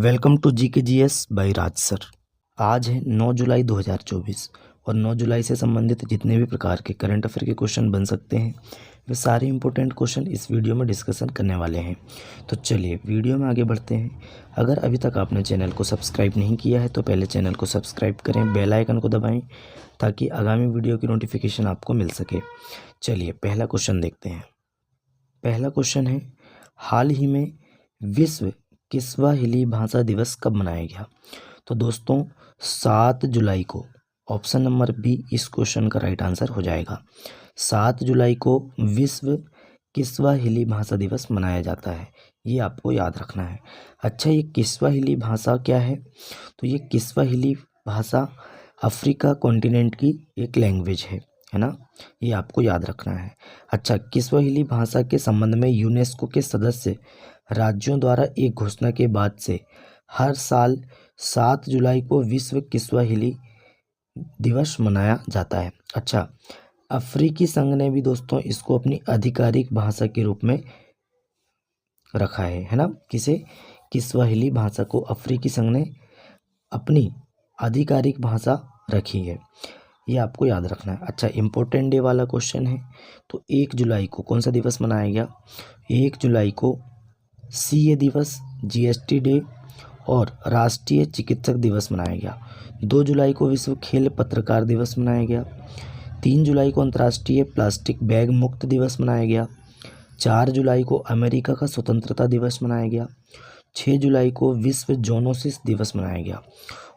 Welcome to जी के G S by Raj sir. आज है 9 जुलाई 2024 और 9 जुलाई से संबंधित जितने भी प्रकार के करंट अफेयर के क्वेश्चन बन सकते हैं वे सारे इंपॉर्टेंट क्वेश्चन इस वीडियो में डिस्कशन करने वाले हैं। तो चलिए वीडियो में आगे बढ़ते हैं। अगर अभी तक आपने चैनल को सब्सक्राइब नहीं किया है तो पहले चैनल को सब्सक्राइब करें, बेल आइकन को दबाएँ ताकि आगामी वीडियो की नोटिफिकेशन आपको मिल सके। चलिए पहला क्वेश्चन देखते हैं। पहला क्वेश्चन है, हाल ही में विश्व किस्वाहिली भाषा दिवस कब मनाया गया? तो दोस्तों 7 जुलाई को, ऑप्शन नंबर बी इस क्वेश्चन का राइट आंसर हो जाएगा। 7 जुलाई को विश्व किस्वाहिली भाषा दिवस मनाया जाता है, ये आपको याद रखना है। अच्छा, ये किस्वाहिली भाषा क्या है? तो ये किस्वाहिली भाषा अफ्रीका कॉन्टिनेंट की एक लैंग्वेज है ना, ये आपको याद रखना है। अच्छा, किस्वाहिली भाषा के संबंध में यूनेस्को के सदस्य राज्यों द्वारा एक घोषणा के बाद से हर साल 7 जुलाई को विश्व किस्वाहिली दिवस मनाया जाता है। अच्छा, अफ्रीकी संघ ने भी दोस्तों इसको अपनी आधिकारिक भाषा के रूप में रखा है ना। किसे? किस्वाहिली भाषा को अफ्रीकी संघ ने अपनी आधिकारिक भाषा रखी है, ये आपको याद रखना है। अच्छा, इम्पोर्टेंट डे वाला क्वेश्चन है। तो 1 जुलाई को कौन सा दिवस मनाया गया? 1 जुलाई को सीए दिवस, जीएसटी डे और राष्ट्रीय चिकित्सक दिवस मनाया गया। 2 जुलाई को विश्व खेल पत्रकार दिवस मनाया गया। 3 जुलाई को अंतर्राष्ट्रीय प्लास्टिक बैग मुक्त दिवस मनाया गया। 4 जुलाई को अमेरिका का स्वतंत्रता दिवस मनाया गया। 6 जुलाई को विश्व जोनोसिस दिवस मनाया गया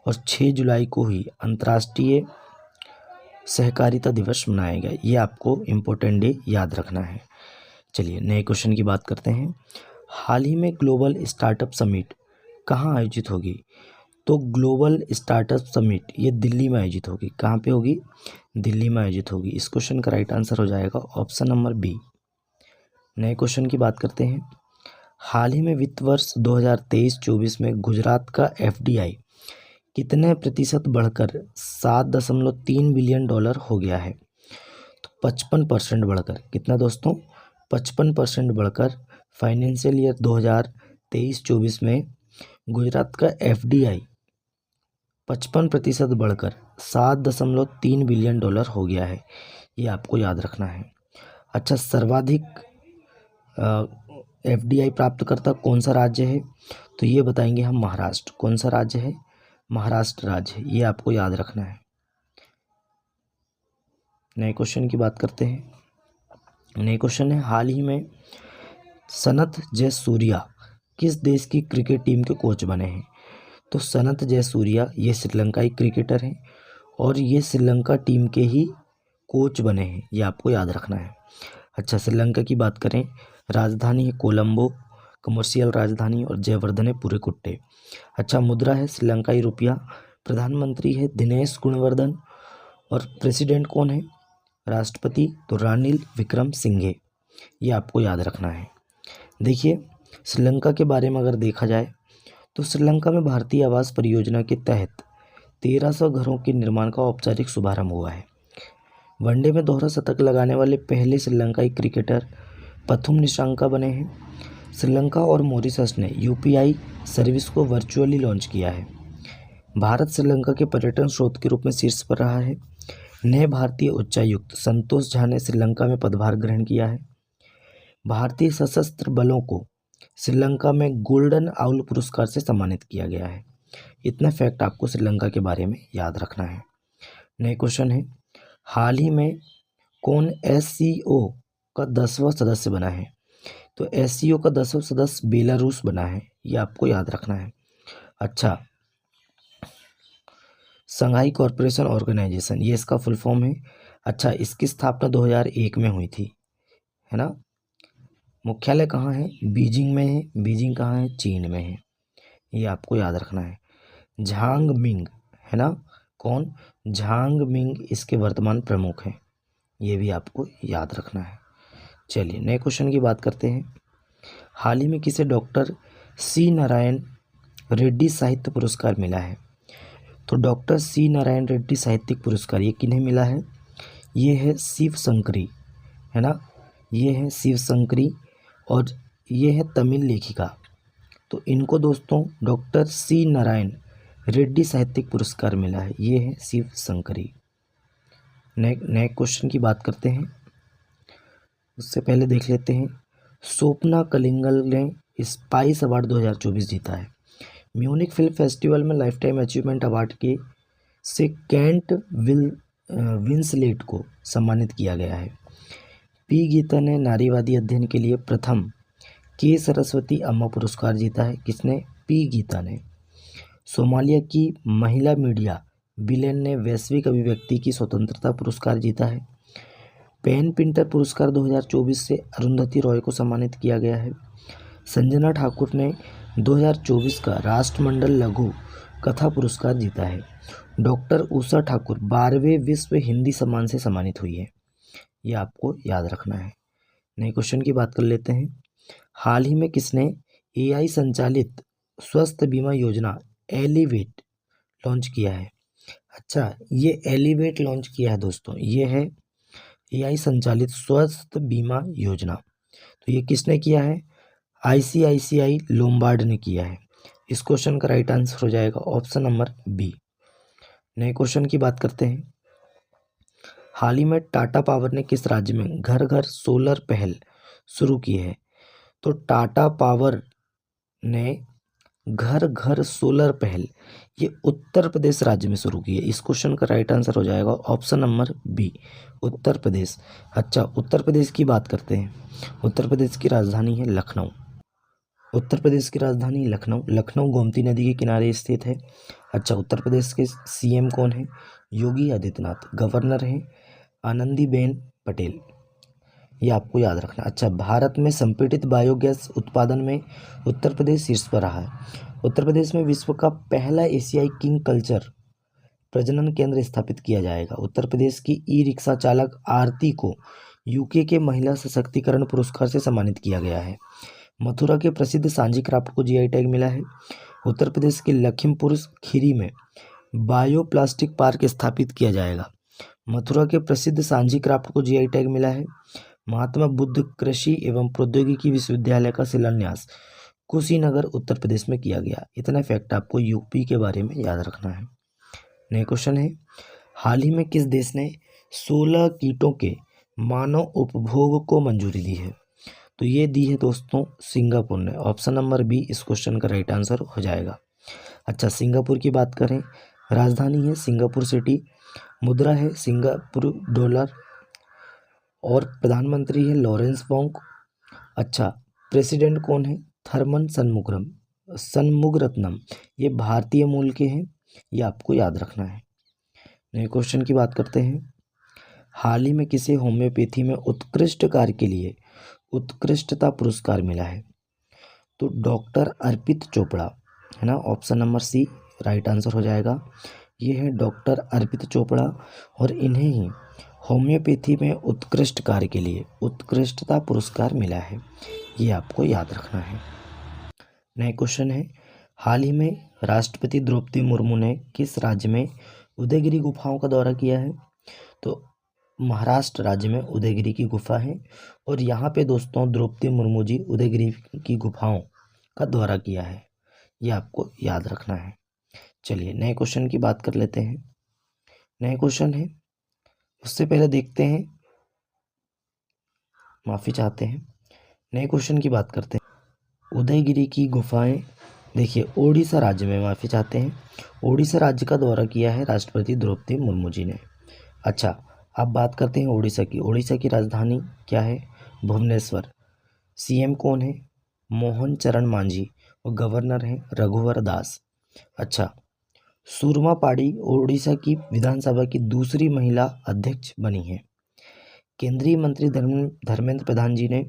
और 6 जुलाई को ही अंतर्राष्ट्रीय सहकारिता दिवस मनाया गया। ये आपको इम्पोर्टेंट डे याद रखना है। चलिए नए क्वेश्चन की बात करते हैं। हाल ही में ग्लोबल स्टार्टअप समिट कहाँ आयोजित होगी? तो ग्लोबल स्टार्टअप समिट ये दिल्ली में आयोजित होगी। कहाँ पे होगी? दिल्ली में आयोजित होगी। इस क्वेश्चन का राइट आंसर हो जाएगा ऑप्शन नंबर बी। नए क्वेश्चन की बात करते हैं। हाल ही में वित्त वर्ष 2023-24 में गुजरात का एफडीआई कितने प्रतिशत बढ़कर 7.3 बिलियन डॉलर हो गया है? तो 55% बढ़कर, कितना दोस्तों? 55% बढ़कर फाइनेंशियल ईयर 2023-24 में गुजरात का एफडीआई 55% बढ़कर 7.3 बिलियन डॉलर हो गया है, ये आपको याद रखना है। अच्छा, सर्वाधिक एफडीआई प्राप्तकर्ता कौन सा राज्य है? तो ये बताएंगे हम महाराष्ट्र। कौन सा राज्य है? महाराष्ट्र राज्य है, ये आपको याद रखना है। नए क्वेश्चन की बात करते हैं। नए क्वेश्चन है, हाल ही में सनथ जयसूर्या किस देश की क्रिकेट टीम के कोच बने हैं? तो सनथ जयसूर्या ये श्रीलंकाई क्रिकेटर हैं और ये श्रीलंका टीम के ही कोच बने हैं, ये आपको याद रखना है। अच्छा, श्रीलंका की बात करें, राजधानी है कोलंबो, कमर्शियल राजधानी, और जयवर्धन है पुरेकुट्टे। अच्छा, मुद्रा है श्रीलंकाई रुपया, प्रधानमंत्री है दिनेश गुणवर्धन और प्रेसिडेंट कौन है? राष्ट्रपति तो रानिल विक्रम सिंघे, ये आपको याद रखना है। देखिए श्रीलंका के बारे में अगर देखा जाए तो श्रीलंका में भारतीय आवास परियोजना के तहत 1300 घरों के निर्माण का औपचारिक शुभारंभ हुआ है। वनडे में दोहरा शतक लगाने वाले पहले श्रीलंकाई क्रिकेटर पथुम निशंका बने हैं। श्रीलंका और मॉरिशस ने यूपीआई सर्विस को वर्चुअली लॉन्च किया है। भारत श्रीलंका के पर्यटन स्रोत के रूप में शीर्ष पर रहा है। नए भारतीय उच्चायुक्त संतोष झा ने श्रीलंका में पदभार ग्रहण किया है। भारतीय सशस्त्र बलों को श्रीलंका में गोल्डन आउल पुरस्कार से सम्मानित किया गया है। इतना फैक्ट आपको श्रीलंका के बारे में याद रखना है। नए क्वेश्चन है, हाल ही में कौन एससीओ का 10वां सदस्य बना है? तो एससीओ का 10वां सदस्य बेलारूस बना है, ये आपको याद रखना है। अच्छा, संघाई कॉरपोरेशन ऑर्गेनाइजेशन ये इसका फुल फॉर्म है। अच्छा, इसकी स्थापना 2001 में हुई थी, है ना। मुख्यालय कहाँ है? बीजिंग में है। बीजिंग कहाँ है? चीन में है, ये आपको याद रखना है। झांग मिंग, है ना, कौन? झांग मिंग इसके वर्तमान प्रमुख हैं, ये भी आपको याद रखना है। चलिए नए क्वेश्चन की बात करते हैं। हाल ही में किसे डॉक्टर सी नारायण रेड्डी साहित्य पुरस्कार मिला है? तो डॉक्टर सी नारायण रेड्डी साहित्यिक पुरस्कार ये किन्हें मिला है? ये है शिव शंकरी, है ना, ये है शिव शंकरी और ये है तमिल लेखिका तो इनको दोस्तों डॉक्टर सी नारायण रेड्डी साहित्यिक पुरस्कार मिला है। ये है शिव शंकरी। नए क्वेश्चन की बात करते हैं। उससे पहले देख लेते हैं, स्वप्ना कलिंगल ने स्पाइस अवार्ड 2024 जीता है। म्यूनिक फिल्म फेस्टिवल में लाइफ टाइम अचीवमेंट अवार्ड के से केंट विंसलेट को सम्मानित किया गया है। पी गीता ने नारीवादी अध्ययन के लिए प्रथम के सरस्वती अम्मा पुरस्कार जीता है। किसने? पी गीता ने। सोमालिया की महिला मीडिया विलेन ने वैश्विक अभिव्यक्ति की स्वतंत्रता पुरस्कार जीता है। पेन पिंटर पुरस्कार 2024 से अरुंधति रॉय को सम्मानित किया गया है। संजना ठाकुर ने 2024 का राष्ट्रमंडल लघु कथा पुरस्कार जीता है। डॉक्टर उषा ठाकुर 12वें विश्व हिंदी सम्मान से सम्मानित हुई है। ये आपको याद रखना है। नए क्वेश्चन की बात कर लेते हैं। हाल ही में किसने एआई संचालित स्वास्थ्य बीमा योजना एलिवेट लॉन्च किया है? अच्छा, ये एलिवेट लॉन्च किया है दोस्तों, ये है एआई संचालित स्वास्थ्य बीमा योजना। तो ये किसने किया है? आईसीआईसीआई लोम्बार्ड ने किया है। इस क्वेश्चन का राइट आंसर हो जाएगा ऑप्शन नंबर बी। नए क्वेश्चन की बात करते हैं। हाल ही में टाटा पावर ने किस राज्य में घर घर सोलर पहल शुरू की है? तो टाटा पावर ने घर घर सोलर पहल ये उत्तर प्रदेश राज्य में शुरू की है। इस क्वेश्चन का राइट आंसर हो जाएगा option number B, Uttar Pradesh. अच्छा, उत्तर प्रदेश की बात करते हैं। उत्तर प्रदेश की राजधानी है लखनऊ। उत्तर प्रदेश की राजधानी लखनऊ। लखनऊ गोमती नदी के किनारे स्थित है। अच्छा, उत्तर प्रदेश के सीएम कौन है? योगी आदित्यनाथ। गवर्नर हैं आनंदीबेन पटेल। ये आपको याद रखना। अच्छा, भारत में संपीड़ित बायोगैस उत्पादन में उत्तर प्रदेश शीर्ष पर रहा है। उत्तर प्रदेश में विश्व का पहला एशियाई किंग कल्चर प्रजनन केंद्र स्थापित किया जाएगा। उत्तर प्रदेश की ई रिक्शा चालक आरती को यूके के महिला सशक्तिकरण पुरस्कार से सम्मानित किया गया है। मथुरा के प्रसिद्ध सांची क्राफ्ट को जीआई टैग मिला है। उत्तर प्रदेश के लखीमपुर खीरी में बायोप्लास्टिक पार्क स्थापित किया जाएगा। मथुरा के प्रसिद्ध सांची क्राफ्ट को जीआई टैग मिला है। महात्मा बुद्ध कृषि एवं प्रौद्योगिकी विश्वविद्यालय का शिलान्यास कुशीनगर उत्तर प्रदेश में किया गया। इतना फैक्ट आपको यूपी के बारे में याद रखना है। नए क्वेश्चन है, हाल ही में किस देश ने 16 कीटों के मानव उपभोग को मंजूरी दी है? तो ये दी है दोस्तों सिंगापुर ने। ऑप्शन नंबर बी इस क्वेश्चन का राइट आंसर हो जाएगा। अच्छा, सिंगापुर की बात करें, राजधानी है सिंगापुर सिटी, मुद्रा है सिंगापुर डॉलर और प्रधानमंत्री है लॉरेंस वोंग। अच्छा, प्रेसिडेंट कौन है? थर्मन सनमुगरत्नम। ये भारतीय मूल के हैं, ये आपको याद रखना है। नए क्वेश्चन की बात करते हैं। हाल ही में किसे होम्योपैथी में उत्कृष्ट कार्य के लिए उत्कृष्टता पुरस्कार मिला है? तो डॉक्टर अर्पित चोपड़ा है ना। Option number C right answer हो जाएगा। ये है डॉक्टर अर्पित चोपड़ा और इन्हें ही होम्योपैथी में उत्कृष्ट कार्य के लिए उत्कृष्टता पुरस्कार मिला है। ये आपको याद रखना है। नए क्वेश्चन है, हाल ही में राष्ट्रपति द्रौपदी मुर्मू ने किस राज्य में उदयगिरी गुफाओं का दौरा किया है? तो महाराष्ट्र राज्य में उदयगिरी की गुफा है और यहाँ पे दोस्तों द्रौपदी मुर्मू जी उदयगिरी की गुफाओं का दौरा किया है। ये आपको याद रखना है। चलिए नए क्वेश्चन की बात कर लेते हैं। नए क्वेश्चन है, उससे पहले देखते हैं, माफ़ी चाहते हैं, नए क्वेश्चन की बात करते हैं। उदयगिरी की गुफाएं देखिए ओडिशा राज्य में, माफ़ी चाहते हैं, ओडिशा राज्य का दौरा किया है राष्ट्रपति द्रौपदी मुर्मू जी ने। अच्छा, अब बात करते हैं ओडिशा की। ओडिशा की राजधानी क्या है? भुवनेश्वर। सीएम कौन है? मोहन चरण मांझी और गवर्नर हैं रघुवर दास। अच्छा, सुरमा पाड़ी ओडिशा की विधानसभा की दूसरी महिला अध्यक्ष बनी है। केंद्रीय मंत्री धर्मेंद्र प्रधान जी ने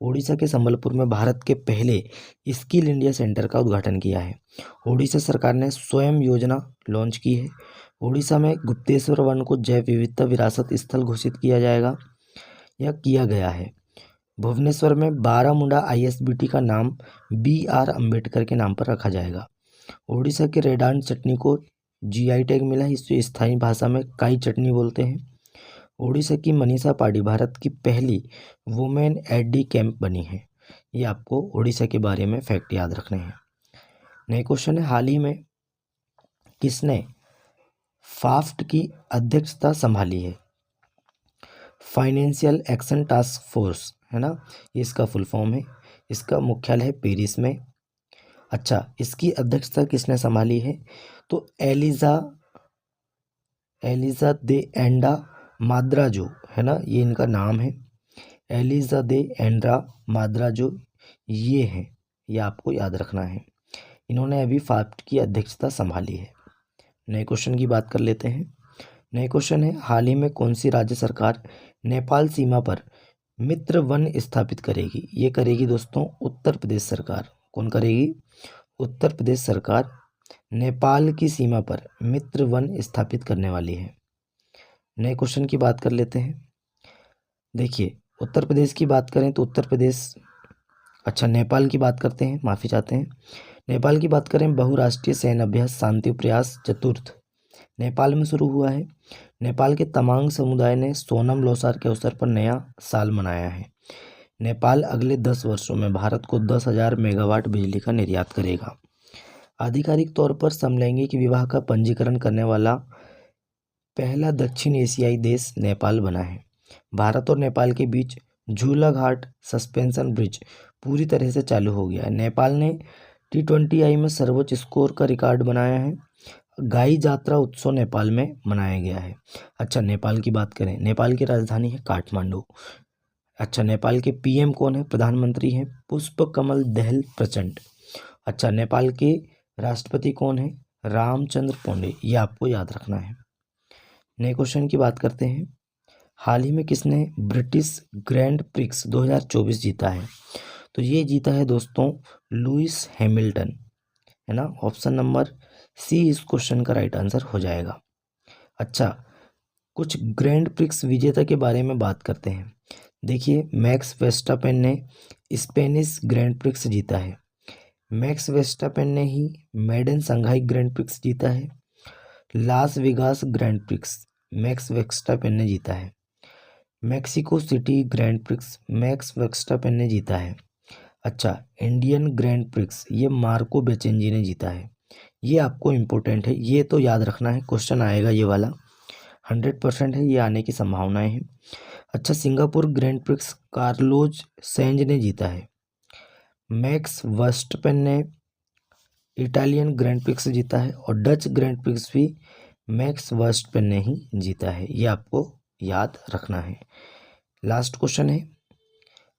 ओडिशा के संबलपुर में भारत के पहले स्किल इंडिया सेंटर का उद्घाटन किया है। ओडिशा सरकार ने स्वयं योजना लॉन्च की है। ओडिशा में गुप्तेश्वर वन को जैव विविधता विरासत स्थल घोषित किया जाएगा या किया गया है। भुवनेश्वर में बारामुंडा आईएसबीटी का नाम BR अम्बेडकर के नाम पर रखा जाएगा। ओडिशा के रेडान चटनी को जीआई टैग मिला है, इसे स्थानीय भाषा में काई चटनी बोलते हैं। ओडिशा की मनीषा पांडे भारत की पहली वुमेन एडी कैंप बनी है। ये आपको ओडिशा के बारे में फैक्ट याद रखने हैं। नए क्वेश्चन है, हाल ही में किसने फाफ्ट की अध्यक्षता संभाली है? फाइनेंशियल एक्शन टास्क फोर्स है ना, ये इसका फुल फॉर्म है। इसका मुख्यालय है पेरिस में। अच्छा, इसकी अध्यक्षता किसने संभाली है? तो एलिजा दे एंडा माद्राजो है ना, ये इनका नाम है। एलिजा दे एंड्रा माद्राजो ये है, ये आपको याद रखना है। इन्होंने अभी फाफ्ट की अध्यक्षता संभाली है। नए क्वेश्चन की बात कर लेते हैं। नए क्वेश्चन है, हाल ही में कौन सी राज्य सरकार नेपाल सीमा पर मित्र वन स्थापित करेगी? ये करेगी दोस्तों उत्तर प्रदेश सरकार। कौन करेगी? उत्तर प्रदेश सरकार नेपाल की सीमा पर मित्र वन स्थापित करने वाली है। नए क्वेश्चन की बात कर लेते हैं। देखिए, उत्तर प्रदेश की बात करें तो उत्तर प्रदेश, अच्छा नेपाल की बात करते हैं, माफ़ी चाहते हैं। नेपाल की बात करें, बहुराष्ट्रीय सैन्य अभ्यास शांति प्रयास चतुर्थ नेपाल में शुरू हुआ है। नेपाल के तमांग समुदाय ने सोनम लोसार के अवसर पर नया साल मनाया है। नेपाल अगले 10 वर्षों में भारत को 10,000 मेगावाट बिजली का निर्यात करेगा। आधिकारिक तौर पर समलैंगिक विवाह का पंजीकरण करने वाला पहला दक्षिण एशियाई देश नेपाल बना है। भारत और नेपाल के बीच झूलाघाट सस्पेंशन ब्रिज पूरी तरह से चालू हो गया है। नेपाल ने T20I में सर्वोच्च स्कोर का रिकॉर्ड बनाया है। गाई जात्रा उत्सव नेपाल में मनाया गया है। अच्छा, नेपाल की बात करें, नेपाल की राजधानी है काठमांडू। अच्छा, नेपाल के PM कौन है? प्रधानमंत्री हैं पुष्प कमल दहल प्रचंड। अच्छा, नेपाल के राष्ट्रपति कौन है? रामचंद्र पौंडे, ये आपको याद रखना है। नए क्वेश्चन की बात करते हैं। हाल ही में किसने ब्रिटिश ग्रैंड प्रिक्स 2024 जीता है? तो ये जीता है दोस्तों लुइस हैमिल्टन है ना। ऑप्शन नंबर सी इस क्वेश्चन का राइट आंसर हो जाएगा। अच्छा, कुछ ग्रैंड प्रिक्स विजेता के बारे में बात करते हैं। देखिए, मैक्स वेस्टापेन ने स्पेनिश ग्रैंड प्रिक्स जीता है। मैक्स वेस्टापेन ने ही मेडन संघाई ग्रैंड प्रिक्स जीता है। Las Vegas Grand Prix Max Verstappen ने जीता है। Mexico City Grand Prix Max Verstappen ने जीता है। अच्छा, इंडियन ग्रैंड प्रिक्स ये मार्को बेचेंजी ने जीता है। ये आपको इम्पोर्टेंट है, ये तो याद रखना है, क्वेश्चन आएगा ये वाला 100% है, ये आने की संभावनाएं हैं। अच्छा, Singapore grand prix Carlos Sainz ने जीता है। मैक्स वर्स्टपेन ने इटालियन ग्रैंड प्रिक्स जीता है और डच ग्रैंड प्रिक्स भी मैक्स वर्स्टपेन ने ही जीता है, ये आपको याद रखना है। लास्ट क्वेश्चन है,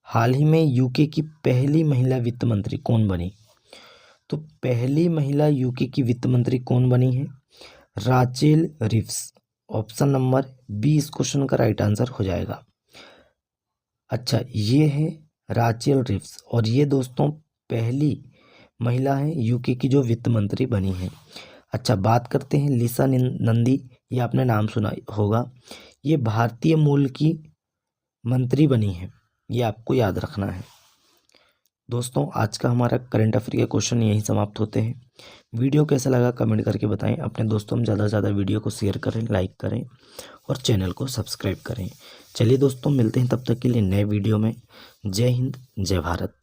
हाल ही में यूके की पहली महिला वित्त मंत्री कौन बनी? तो पहली महिला यूके की वित्त मंत्री कौन बनी है? Rachel Reeves. Option number B इस क्वेश्चन का राइट आंसर हो जाएगा। अच्छा, ये है राचेल रिव्स और ये दोस्तों पहली महिला है यूके की जो वित्त मंत्री बनी है। अच्छा, बात करते हैं लिसा नंदी, ये आपने नाम सुना होगा। ये भारतीय मूल की मंत्री बनी है, ये आपको याद रखना है। दोस्तों, आज का हमारा करंट अफेयर के क्वेश्चन यहीं समाप्त होते हैं। वीडियो कैसा लगा कमेंट करके बताएं। अपने दोस्तों में ज़्यादा से ज़्यादा वीडियो को शेयर करें, लाइक करें और चैनल को सब्सक्राइब करें। चलिए दोस्तों, मिलते हैं तब तक के लिए नए वीडियो में। जय हिंद, जय भारत।